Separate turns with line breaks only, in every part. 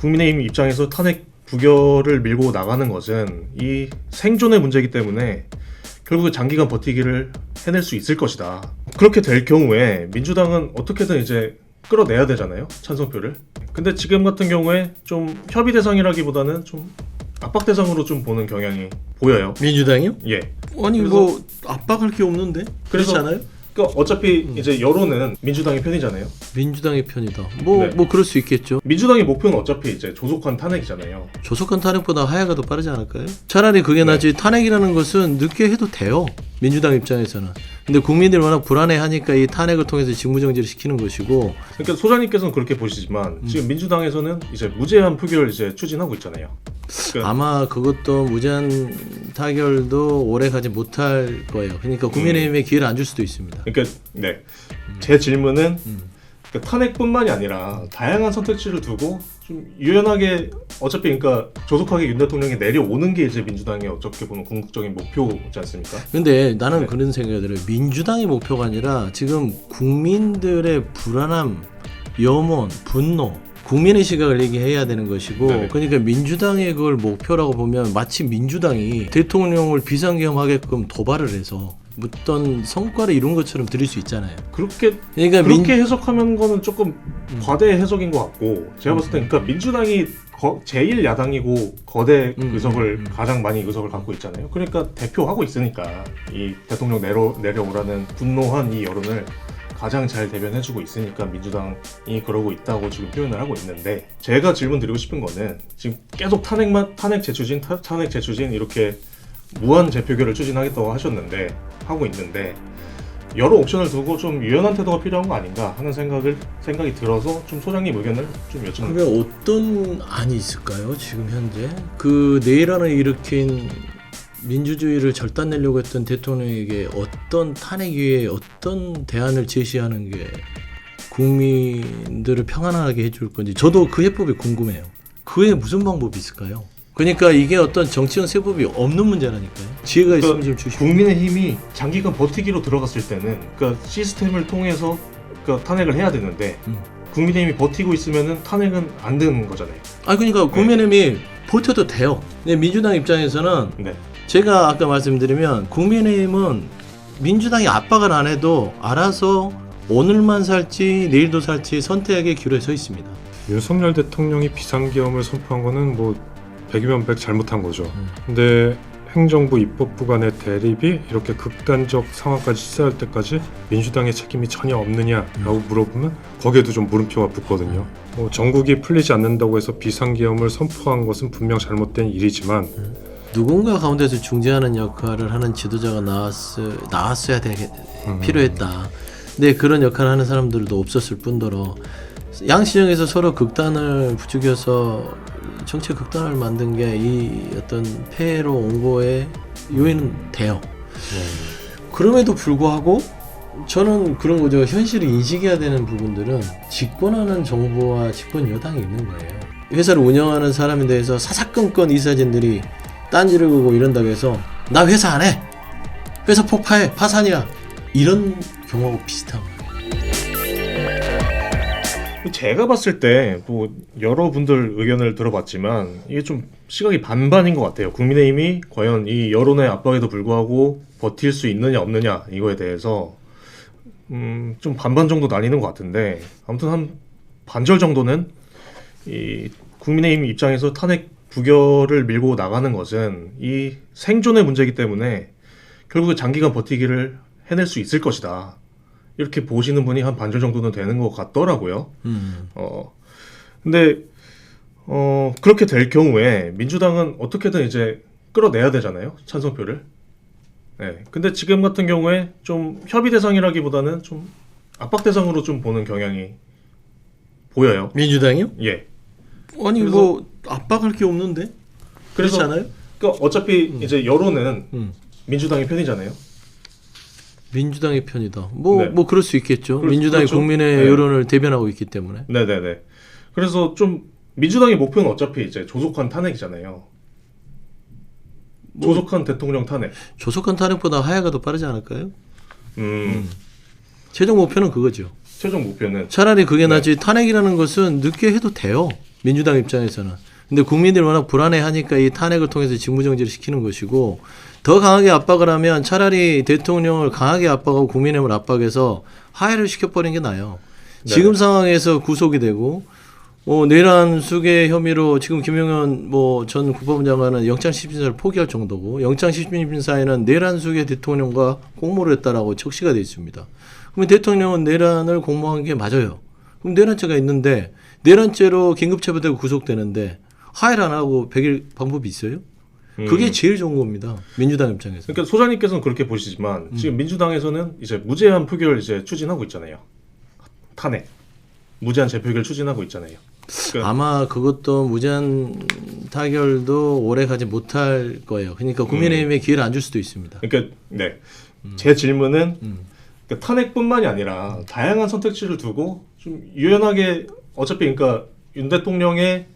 국민의힘 입장에서 탄핵 부결을 밀고 나가는 것은 이 생존의 문제이기 때문에 결국 장기간 버티기를 해낼 수 있을 것이다. 그렇게 될 경우에 민주당은 어떻게든 이제 끌어내야 되잖아요, 찬성표를. 근데 지금 같은 경우에 좀 협의 대상이라기보다는 좀 압박 대상으로 좀 보는 경향이 보여요.
민주당이요?
예.
아니
그래서-
뭐 압박할 게 없는데? 그렇지 않아요?
그러니까 어차피 이제 여론은 민주당의 편이잖아요.
민주당의 편이다. 뭐
네.
그럴 수 있겠죠.
민주당의 목표는 어차피 이제 조속한 탄핵이잖아요.
조속한 탄핵보다 하야가 더 빠르지 않을까요? 차라리 그게 낫지. 탄핵이라는 것은 늦게 해도 돼요. 민주당 입장에서는. 근데 국민들이 워낙 불안해하니까 이 탄핵을 통해서 직무정지를 시키는 것이고.
그러니까 소장님께서는 그렇게 보시지만 지금 민주당에서는 이제 무제한 표결을 이제 추진하고 있잖아요. 그러니까
아마 그것도 무제한 타결도 오래 가지 못할 거예요. 그러니까 국민의힘에 기회를 안 줄 수도 있습니다.
그러니까 네. 제 질문은 그러니까 탄핵뿐만이 아니라 다양한 선택지를 두고 좀 유연하게 어차피 그러니까 조속하게 윤 대통령이 내려오는 게 이제 민주당의 어떻게 보면 궁극적인 목표지 않습니까?
근데 나는
네.
그런 생각이 들어요. 민주당의 목표가 아니라 지금 국민들의 불안함, 염원, 분노, 국민의 시각을 얘기해야 되는 것이고,
네네.
그러니까 민주당의 그걸 목표라고 보면 마치 민주당이 대통령을 비상계엄하게끔 도발을 해서 어떤 성과를 이룬 것처럼 들릴 수 있잖아요.
그렇게
그러니까
그렇게 해석하면 거는 조금 과대 해석인 것 같고 제가 봤을 때 그러니까 민주당이 제1 야당이고 거대 의석을 가장 많이 의석을 갖고 있잖아요. 그러니까 대표하고 있으니까 이 대통령 내려오라는 분노한 이 여론을 가장 잘 대변해주고 있으니까 민주당이 그러고 있다고 지금 표현을 하고 있는데 제가 질문 드리고 싶은 거는 지금 계속 탄핵 재추진 이렇게 무한 재표결을 추진하겠다고 하고 있는데 여러 옵션을 두고 좀 유연한 태도가 필요한 거 아닌가 하는 생각이 들어서 좀 소장님 의견을 좀 여쭤봅니다.
그러면 어떤 안이 있을까요? 지금 현재 그 내란을 일으킨 민주주의를 절단내려고 했던 대통령에게 어떤 탄핵 위에 어떤 대안을 제시하는 게 국민들을 평안하게 해줄 건지 저도 그 해법이 궁금해요. 그 외에 무슨 방법이 있을까요? 그러니까 이게 어떤 정치형 세법이 없는 문제라니까요. 지혜가 있으면 좀 주시고.
국민의힘이 장기간 버티기로 들어갔을 때는 그러니까 시스템을 통해서 그러니까 탄핵을 해야 되는데 국민의힘이 버티고 있으면은 탄핵은 안 되는 거잖아요.
그러니까 국민의힘이 버텨도 돼요. 근데 민주당 입장에서는
네.
제가 아까 말씀드리면 국민의힘은 민주당이 압박을 안 해도 알아서 오늘만 살지 내일도 살지 선택의 기로에 서 있습니다.
윤석열 대통령이 비상계엄을 선포한 거는 뭐 100이면 100 잘못한 거죠. 근데 행정부 입법부 간의 대립이 이렇게 극단적 상황까지 치달을 때까지 민주당의 책임이 전혀 없느냐라고 물어보면 거기에도 좀 물음표가 붙거든요. 전국이 풀리지 않는다고 해서 비상계엄을 선포한 것은 분명 잘못된 일이지만
누군가 가운데서 중재하는 역할을 하는 지도자가 나왔어야 필요했다. 근데 그런 역할을 하는 사람들도 없었을 뿐더러 양시정에서 서로 극단을 부추겨서 정치 극단을 만든 게 이 어떤 폐해로 온 거에 요인은 돼요. 그럼에도 불구하고 저는 그런 거죠. 현실을 인식해야 되는 부분들은 집권하는 정부와 집권 여당이 있는 거예요. 회사를 운영하는 사람에 대해서 사사건건 이사진들이 딴지를 걸고 이런다고 해서 나 회사 안 해! 회사 폭파해! 파산이야! 이런 경우하고 비슷한 거예요.
제가 봤을 때 뭐 여러분들 의견을 들어봤지만 이게 좀 시각이 반반인 것 같아요. 국민의힘이 과연 이 여론의 압박에도 불구하고 버틸 수 있느냐 없느냐 이거에 대해서 좀 반반 정도 나뉘는 것 같은데 아무튼 한 반절 정도는 이 국민의힘 입장에서 탄핵 부결을 밀고 나가는 것은 이 생존의 문제이기 때문에 결국 장기간 버티기를 해낼 수 있을 것이다. 이렇게 보시는 분이 한 반절 정도는 되는 것 같더라고요. 근데 그렇게 될 경우에 민주당은 어떻게든 이제 끌어내야 되잖아요, 찬성표를. 네. 근데 지금 같은 경우에 좀 협의 대상이라기보다는 좀 압박 대상으로 좀 보는 경향이 보여요.
민주당이요?
예.
아니
그래서-
뭐 압박할 게 없는데? 그렇지 않아요?
그러니까 어차피 이제 여론은 민주당의 편이잖아요.
민주당의 편이다. 뭐
네.
그럴 수 있겠죠.
그렇죠.
민주당이
그렇죠.
국민의
네.
여론을 대변하고 있기 때문에.
네네네. 그래서 좀 민주당의 목표는 어차피 이제 조속한 탄핵이잖아요. 조속한 대통령 탄핵.
조속한 탄핵보다 하야가 더 빠르지 않을까요?
최종
최종 목표는 그거죠.
목표는
차라리 그게 낫지. 탄핵이라는 것은 늦게 해도 돼요. 민주당 입장에서는. 근데 국민들이 워낙 불안해하니까 이 탄핵을 통해서 직무정지를 시키는 것이고 더 강하게 압박을 하면 차라리 대통령을 강하게 압박하고 국민의힘을 압박해서 하야를 시켜버리는 게 나아요.
네.
지금 상황에서 구속이 되고 내란 수괴 혐의로 지금 김용현 전 국방부 장관은 영장심심사를 포기할 정도고 영장심심사에는 내란 수괴 대통령과 공모를 했다라고 적시가 되어 있습니다. 그러면 대통령은 내란을 공모한 게 맞아요. 그럼 내란죄가 있는데 내란죄로 긴급체포되고 구속되는데 하야를 안 하고 100일 방법이 있어요? 그게 제일 좋은 겁니다. 민주당 입장에서.
그러니까 소장님께서는 그렇게 보시지만 지금 민주당에서는 이제 무제한 표결 이제 추진하고 있잖아요. 탄핵 무제한 재표결 추진하고 있잖아요. 그러니까
아마 그것도 무제한 타결도 오래 가지 못할 거예요. 그러니까 국민의힘에 기회를 안 줄 수도 있습니다.
그러니까 네. 제 질문은 그러니까 탄핵뿐만이 아니라 다양한 선택지를 두고 좀 유연하게 어차피 그러니까 윤 대통령의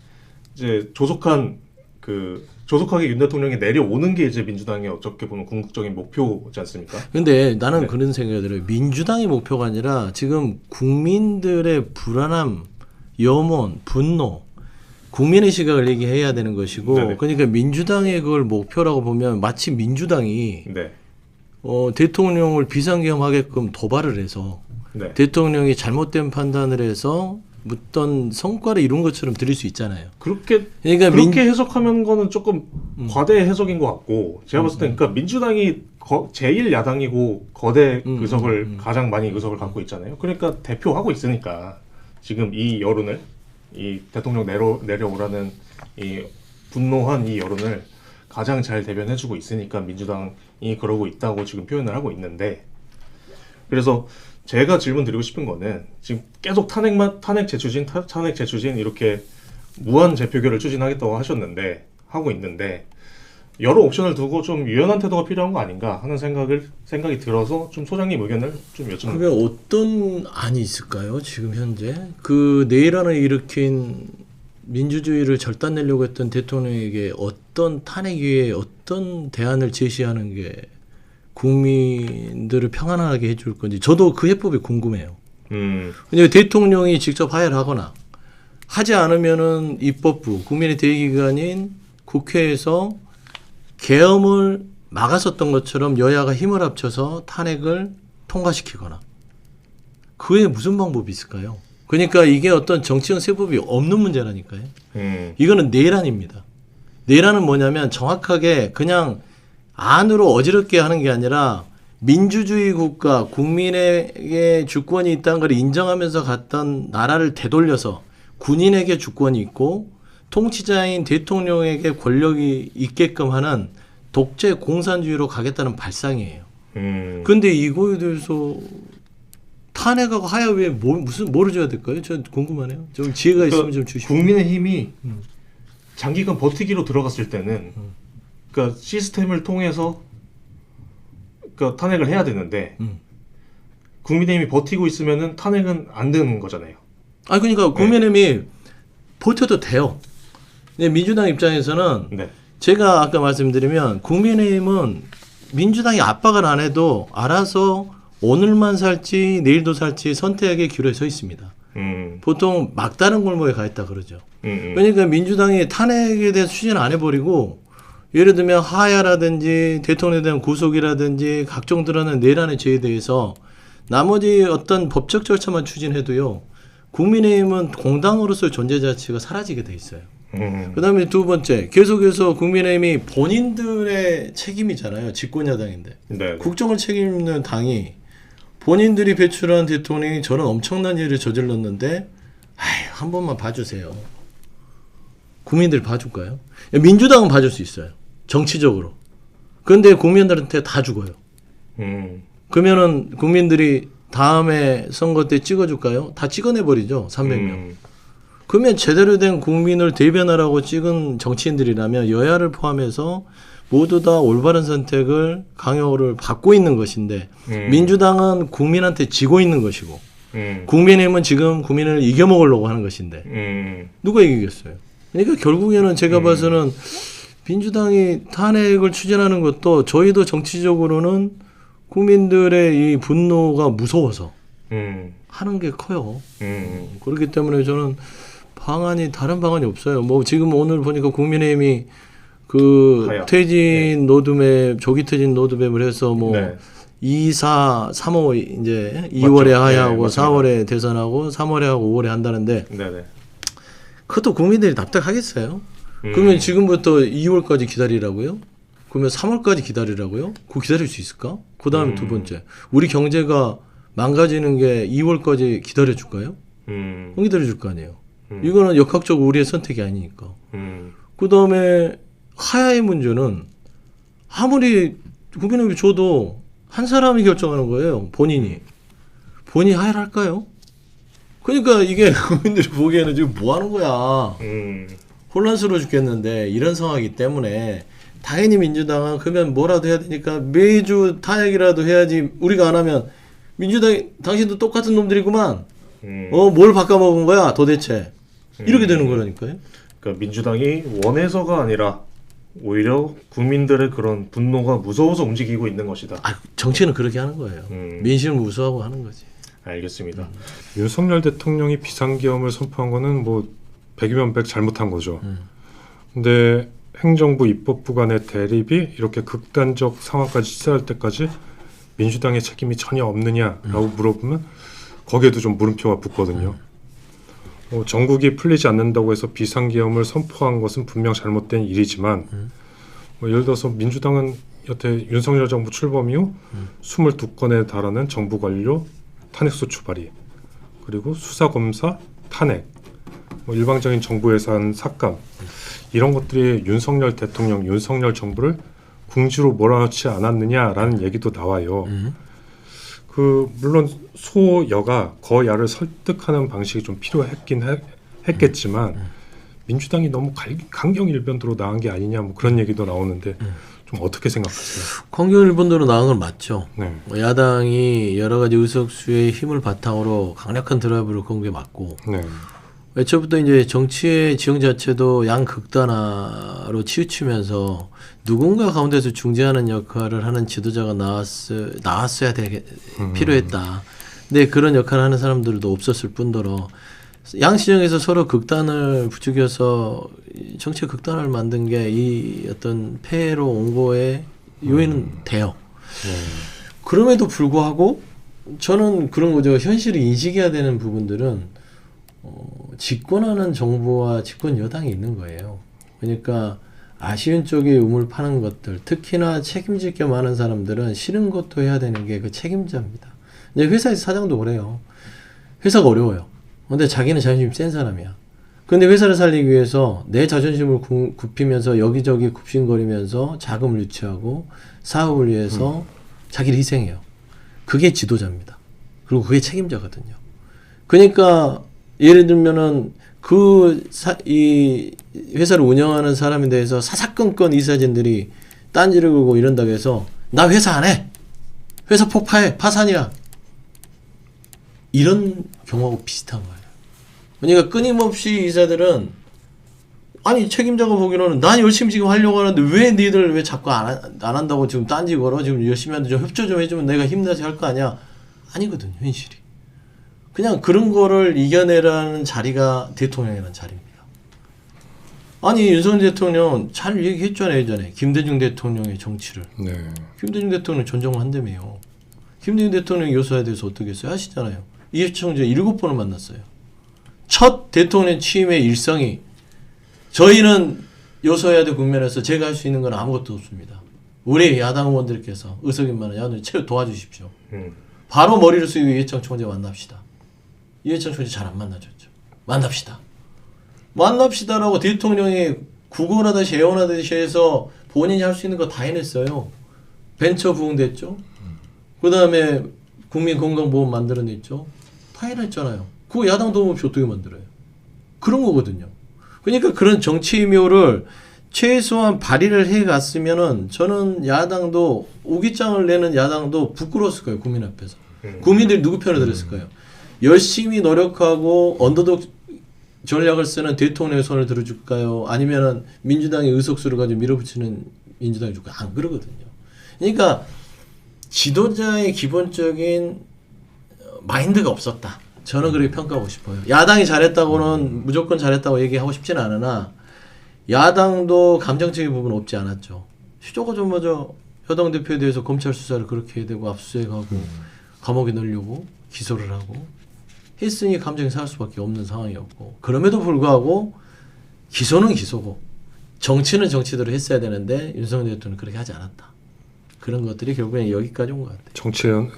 이제 조속하게 윤 대통령이 내려오는 게 이제 민주당의 어떻게 보면 궁극적인 목표지 않습니까?
근데 나는
네.
그런 생각이 들어요. 민주당의 목표가 아니라 지금 국민들의 불안함, 염원, 분노, 국민의 시각을 얘기해야 되는 것이고
네네.
그러니까 민주당의 그걸 목표라고 보면 마치 민주당이
네.
대통령을 비상계엄하게끔 도발을 해서
네.
대통령이 잘못된 판단을 해서 어떤 성과를 이룬 것처럼 들릴 수 있잖아요.
그렇게 해석하면 거는 조금 과대 해석인 것 같고 제가 봤을 때 그러니까 민주당이 제1 야당이고 거대 의석을 가장 많이 의석을 갖고 있잖아요. 그러니까 대표하고 있으니까 지금 이 여론을 이 대통령 내려오라는 이 분노한 이 여론을 가장 잘 대변해주고 있으니까 민주당이 그러고 있다고 지금 표현을 하고 있는데 그래서 제가 질문 드리고 싶은 거는 지금 계속 탄핵 재추진 이렇게 무한 재표결을 추진하겠다고 하고 있는데 여러 옵션을 두고 좀 유연한 태도가 필요한 거 아닌가 하는 생각이 들어서 좀 소장님 의견을 좀 여쭙는.
그러면 어떤 안이 있을까요? 지금 현재 그 내란을 일으킨 민주주의를 절단내려고 했던 대통령에게 어떤 탄핵 위에 어떤 대안을 제시하는 게 국민들을 평안하게 해줄 건지 저도 그 해법이 궁금해요. 왜냐하면 대통령이 직접 하야를 하거나 하지 않으면은 입법부 국민의 대의기관인 국회에서 계엄을 막았었던 것처럼 여야가 힘을 합쳐서 탄핵을 통과시키거나 그 외에 무슨 방법이 있을까요? 그러니까 이게 어떤 정치적 세법이 없는 문제라니까요. 이거는 내란입니다. 내란은 뭐냐면 정확하게 그냥 안으로 어지럽게 하는 게 아니라 민주주의 국가 국민에게 주권이 있다는 걸 인정하면서 갔던 나라를 되돌려서 군인에게 주권이 있고 통치자인 대통령에게 권력이 있게끔 하는 독재 공산주의로 가겠다는 발상이에요. 근데 이거에 대해서 탄핵하고 하야 외에 뭐를 줘야 될까요? 저 궁금하네요. 좀 지혜가 있으면 좀 주시죠.
국민의힘이 장기간 버티기로 들어갔을 때는 그러니까 시스템을 통해서 그러니까 탄핵을 해야 되는데 국민의힘이 버티고 있으면은 탄핵은 안 되는 거잖아요.
그러니까 국민의힘이 버텨도 돼요. 근데 민주당 입장에서는
네.
제가 아까 말씀드리면 국민의힘은 민주당이 압박을 안 해도 알아서 오늘만 살지 내일도 살지 선택의 기로에 서 있습니다. 보통 막다른 골목에 가 있다 그러죠. 그러니까 민주당이 탄핵에 대해서 추진 안 해버리고 예를 들면 하야라든지 대통령에 대한 구속이라든지 각종 드러난 내란의 죄에 대해서 나머지 어떤 법적 절차만 추진해도요. 국민의힘은 공당으로서의 존재 자체가 사라지게 돼 있어요. 그다음에 두 번째 계속해서 국민의힘이 본인들의 책임이잖아요. 집권야당인데
네.
국정을 책임있는 당이 본인들이 배출한 대통령이 저런 엄청난 일을 저질렀는데 한 번만 봐주세요. 국민들이 봐줄까요? 민주당은 봐줄 수 있어요. 정치적으로. 그런데 국민들한테 다 죽어요. 그러면은 국민들이 다음에 선거 때 찍어줄까요? 다 찍어내버리죠. 300명. 그러면 제대로 된 국민을 대변하라고 찍은 정치인들이라면 여야를 포함해서 모두 다 올바른 선택을 강요를 받고 있는 것인데 민주당은 국민한테 지고 있는 것이고 국민의힘은 지금 국민을 이겨먹으려고 하는 것인데 누가 이기겠어요? 그러니까 결국에는 제가 봐서는 민주당이 탄핵을 추진하는 것도 저희도 정치적으로는 국민들의 이 분노가 무서워서 하는 게 커요. 그렇기 때문에 저는 방안이 다른 방안이 없어요. 뭐 지금 오늘 보니까 국민의힘이 그
하야.
퇴진 로드맵 조기 퇴진 로드맵을 해서 뭐
네.
2, 4, 3호 이제 2월에 하야하고
네,
4월에 대선하고 3월에 하고 5월에 한다는데
네네.
그것도 국민들이 납득하겠어요? 그러면 지금부터 2월까지 기다리라고요? 그러면 3월까지 기다리라고요? 그거 기다릴 수 있을까? 그 다음에 두 번째 우리 경제가 망가지는 게 2월까지 기다려줄까요? 안 기다려줄 거 아니에요. 이거는 역학적으로 우리의 선택이 아니니까. 그 다음에 하야의 문제는 아무리 국민의힘이 줘도 한 사람이 결정하는 거예요. 본인이 하야를 할까요? 그러니까 이게 국민들이 보기에는 지금 뭐 하는 거야. 혼란스러워 죽겠는데 이런 상황이기 때문에 당연히 민주당은 그러면 뭐라도 해야 되니까 매주 탄핵이라도 해야지. 우리가 안 하면 민주당 당신도 똑같은 놈들이구만. 뭘 바꿔먹은 거야 도대체. 이렇게 되는 거라니까요.
그러니까 민주당이 원해서가 아니라 오히려 국민들의 그런 분노가 무서워서 움직이고 있는 것이다.
정치는 그렇게 하는 거예요. 민심을 무서워하고 하는 거지.
알겠습니다.
윤석열 대통령이 비상계엄을 선포한 거는 뭐 100이면 100 잘못한 거죠. 근데 행정부 입법부 간의 대립이 이렇게 극단적 상황까지 치달을 때까지 민주당의 책임이 전혀 없느냐라고 물어보면 거기에도 좀 물음표가 붙거든요. 전국이 풀리지 않는다고 해서 비상계엄을 선포한 것은 분명 잘못된 일이지만 예를 들어서 민주당은 여태 윤석열 정부 출범 이후 22건에 달하는 정부 관료 탄핵소추 발의, 그리고 수사검사 탄핵, 일방적인 정부 예산 삭감, 이런 것들이 윤석열 대통령, 윤석열 정부를 궁지로 몰아넣지 않았느냐라는 얘기도 나와요. 물론 소여가 거야를 설득하는 방식이 좀 필요했긴 했겠지만 민주당이 너무 강경일변도로 나간 게 아니냐 뭐 그런 얘기도 나오는데 좀 어떻게 생각하세요?
강경일본도로 나간 건 맞죠.
네.
야당이 여러 가지 의석수의 힘을 바탕으로 강력한 드라이브를 건 게 맞고
네.
애초부터 이제 정치의 지형 자체도 양극단화로 치우치면서 누군가 가운데서 중재하는 역할을 하는 지도자가 나왔어야 필요했다. 근데 그런 역할을 하는 사람들도 없었을 뿐더러 양시정에서 서로 극단을 부추겨서 정치 극단을 만든 게 이 어떤 폐해로 온 거에 요인은 돼요. 그럼에도 불구하고 저는 그런 거죠. 현실을 인식해야 되는 부분들은 집권하는 정부와 집권 여당이 있는 거예요. 그러니까 아쉬운 쪽에 우물 파는 것들, 특히나 책임질 게 많은 사람들은 싫은 것도 해야 되는 게 그 책임자입니다. 이제 회사에서 사장도 그래요. 회사가 어려워요. 근데 자기는 자존심 센 사람이야. 근데 회사를 살리기 위해서 내 자존심을 굽히면서 여기저기 굽신거리면서 자금을 유치하고 사업을 위해서 자기를 희생해요. 그게 지도자입니다. 그리고 그게 책임자거든요. 그러니까 예를 들면은 이 회사를 운영하는 사람에 대해서 사사건건 이사진들이 딴지를 걸고 이런다고 해서 나 회사 안 해. 회사 폭파해. 파산이야. 이런 경우하고 비슷한 거예요. 그러니까 끊임없이 이사들은 아니 책임자가 보기로는 난 열심히 지금 하려고 하는데 왜 니들 왜 자꾸 안 한다고 지금 딴지 걸어. 지금 열심히 하는데 좀 협조 좀 해주면 내가 힘내서 할 거 아니야. 아니거든요. 현실이. 그냥 그런 거를 이겨내라는 자리가 대통령이라는 자리입니다. 아니 윤석열 대통령 잘 얘기했잖아요. 예전에 김대중 대통령의 정치를.
네.
김대중 대통령 전정을 한다며요. 김대중 대통령 요소에 대해서 어떻게 했어요? 아시잖아요. 이해충 7번을 만났어요. 첫 대통령 취임의 일성이 저희는 요소야대 국면에서 제가 할 수 있는 건 아무것도 없습니다. 우리 야당 의원들께서 의석인만은 야당 도와주십시오. 바로 머리를 숙이고 이해창 총재 만납시다. 이해창 총재 잘 안 만나줬죠. 만납시다라고 대통령이 구걸하듯이 애원하듯이 해서 본인이 할 수 있는 거 다 해냈어요. 벤처 부흥됐죠. 그 다음에 국민건강보험 만들어냈죠. 다 해냈잖아요. 그거 야당 도움 없이 어떻게 만들어요? 그런 거거든요. 그러니까 그런 정치의 묘를 최소한 발의를 해갔으면은 저는 야당도 오기장을 내는 야당도 부끄러웠을 거예요. 국민 앞에서. 국민들이 누구 편을 들었을까요? 열심히 노력하고 언더독 전략을 쓰는 대통령의 손을 들어줄까요? 아니면은 민주당의 의석수를 가지고 밀어붙이는 민주당이 줄까요? 안 그러거든요. 그러니까 지도자의 기본적인 마인드가 없었다. 저는 그렇게 평가하고 싶어요. 야당이 잘했다고는 무조건 잘했다고 얘기하고 싶지는 않으나 야당도 감정적인 부분 없지 않았죠. 시조가 좀 먼저 여당 대표에 대해서 검찰 수사를 그렇게 해야 되고 압수수색하고 감옥에 넣으려고 기소를 하고 했으니 감정이 살 수밖에 없는 상황이었고 그럼에도 불구하고 기소는 기소고 정치는 정치대로 했어야 되는데 윤석열 대통령은 그렇게 하지 않았다. 그런 것들이 결국엔 여기까지 온 것 같아요.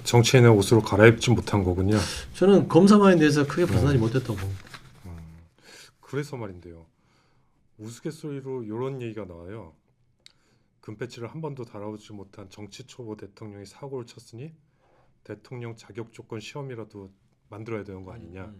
정치인의 옷으로 갈아입지 못한 거군요.
저는 검사만에 대해서 크게 벗어나지 못했다고 봅니다.
그래서 말인데요. 우스갯소리로 이런 얘기가 나와요. 금배지를 한 번도 달아오지 못한 정치 초보 대통령이 사고를 쳤으니 대통령 자격 조건 시험이라도 만들어야 되는 거 아니냐.